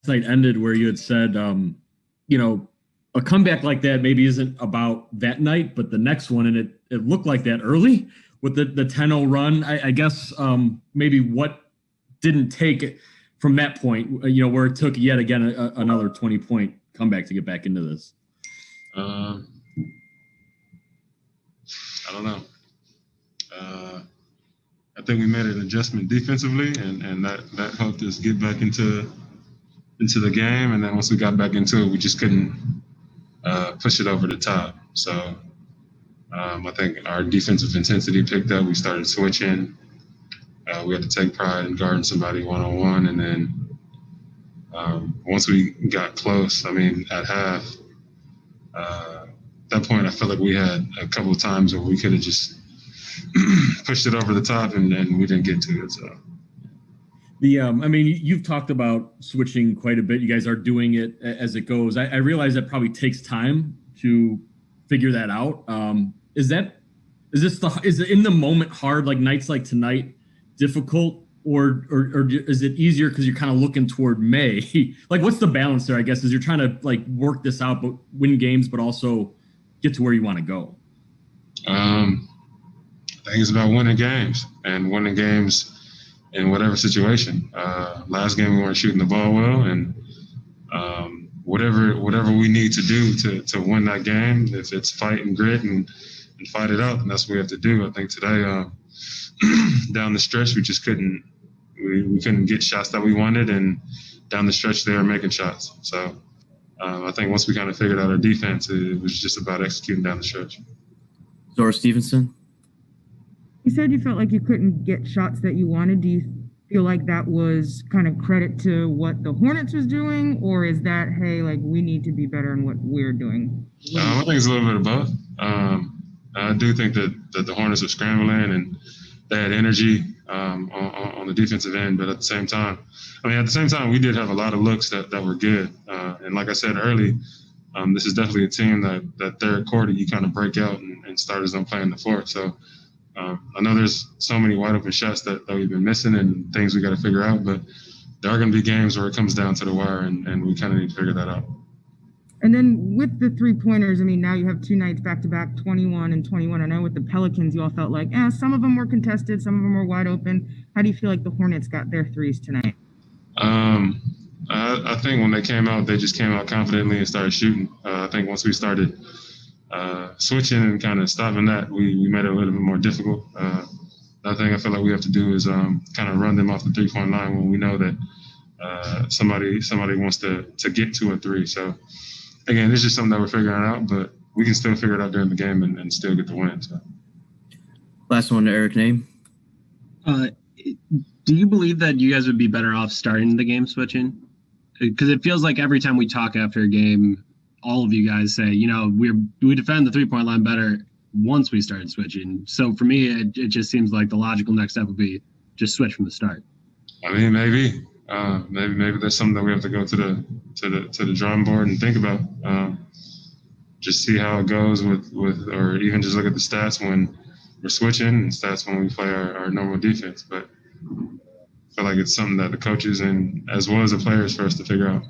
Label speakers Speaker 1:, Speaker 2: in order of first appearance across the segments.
Speaker 1: night ended where you had said, a comeback like that maybe isn't about that night, but the next one, and it looked like that early with the 10-0 run. I guess maybe what didn't take it from that point, where it took yet again another 20-point comeback to get back into this.
Speaker 2: I don't know. I think we made an adjustment defensively, and that helped us get back into the game. And then once we got back into it, we just couldn't push it over the top. So I think our defensive intensity picked up. We started switching. We had to take pride in guarding somebody one-on-one. And then once we got close, at half, at that point, I felt like we had a couple of times where we could have just pushed it over the top, and we didn't get to it. So,
Speaker 1: you've talked about switching quite a bit. You guys are doing it as it goes. I realize that probably takes time to figure that out. Is it in the moment hard, like nights like tonight, difficult, or is it easier because you're kind of looking toward May? Like, what's the balance there? I guess is you're trying to like work this out, but win games, but also get to where you want to go.
Speaker 2: I think it's about winning games in whatever situation. Last game we weren't shooting the ball well, and whatever we need to do to win that game, if it's fight and grit and fight it out, then that's what we have to do. I think today, down the stretch, we just couldn't get shots that we wanted, and down the stretch they were making shots. So I think once we kind of figured out our defense, it was just about executing down the stretch.
Speaker 1: Zora Stevenson.
Speaker 3: You said you felt like you couldn't get shots that you wanted. Do you feel like that was kind of credit to what the Hornets was doing, or is that, hey, like we need to be better in what we're doing?
Speaker 2: I think it's a little bit of both. I do think that the Hornets were scrambling and they had energy on the defensive end, but at the same time, we did have a lot of looks that were good. And like I said early, this is definitely a team that third quarter you kind of break out and starters don't play in the fourth. So I know there's so many wide open shots that we've been missing and things we got to figure out, but there are going to be games where it comes down to the wire, and we kind of need to figure that out.
Speaker 3: And then with the three-pointers, now you have two nights back-to-back, 21 and 21. I know with the Pelicans, you all felt like, some of them were contested, some of them were wide open. How do you feel like the Hornets got their threes tonight?
Speaker 2: I think when they came out, they just came out confidently and started shooting. I think once we started switching and kind of stopping that, we made it a little bit more difficult. Another thing I feel like we have to do is kind of run them off the three-point line when we know that somebody wants to get to a three. So, again, it's just something that we're figuring out, but we can still figure it out during the game and still get the win. So.
Speaker 1: Last one to Eric Name.
Speaker 4: Do you believe that you guys would be better off starting the game switching? Because it feels like every time we talk after a game, all of you guys say, we defend the three-point line better once we started switching. So for me, it just seems like the logical next step would be just switch from the start.
Speaker 2: Maybe there's something that we have to go to the drawing board and think about. Just see how it goes with or even just look at the stats when we're switching and stats when we play our normal defense. But I feel like it's something that the coaches and as well as the players for us to figure out.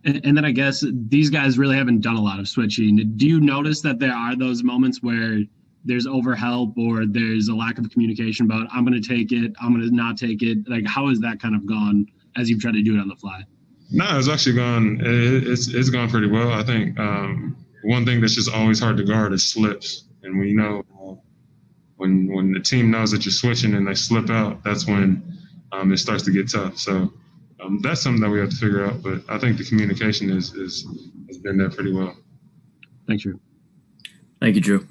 Speaker 4: And then I guess these guys really haven't done a lot of switching. Do you notice that there are those moments where there's overhelp or there's a lack of communication about I'm going to take it, I'm going to not take it? Like, how has that kind of gone as you've tried to do it on the fly?
Speaker 2: No, it's actually gone. It's gone pretty well. I think one thing that's just always hard to guard is slips. And when the team knows that you're switching and they slip out, that's when it starts to get tough. So that's something that we have to figure out. But I think the communication has been there pretty well.
Speaker 4: Thanks, Jrue.
Speaker 1: Thank you, Jrue.